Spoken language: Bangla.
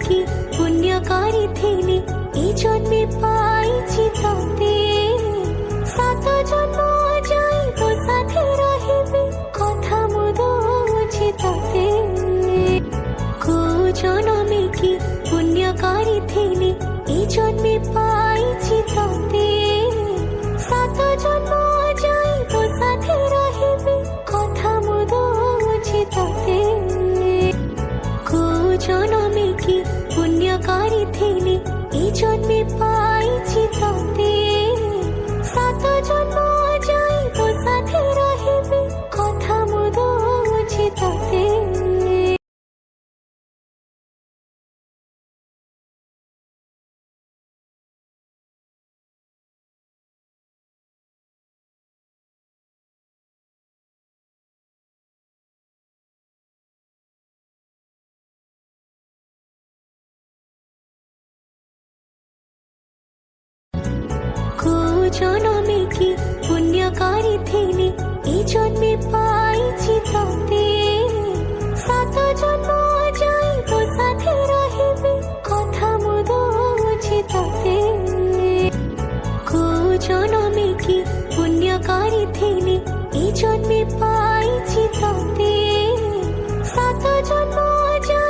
কি পুণ্য করিথিলি এই জন্মে পাইছি ততে সাত জন্ম যাই তো সাথে রহিবি কথা মু দৌছি ততে কো জনমে কি পুণ্য করিথিলি এই জন্মে পাইছি ততে সাত জন্ম যাই তো সাথে রহিবি কথা মু দৌছি ততে কো জনমে কি পুণ্য করিথিলি এই জন্মে পাইছি ততে সাত জন্ম যাই তো সাথে রহিবি কথা মু দৌছি ততে কো জনমে কি পুণ্য করিথিলি এই জন্মে পাইছি ততে সাত জন্ম যাই তো সাথে রহিবি কথা মু দৌছি ততে কো জনমে কি পুণ্য করিথিলি এই জন্মে পাইছি ততে সাত জন্ম যাই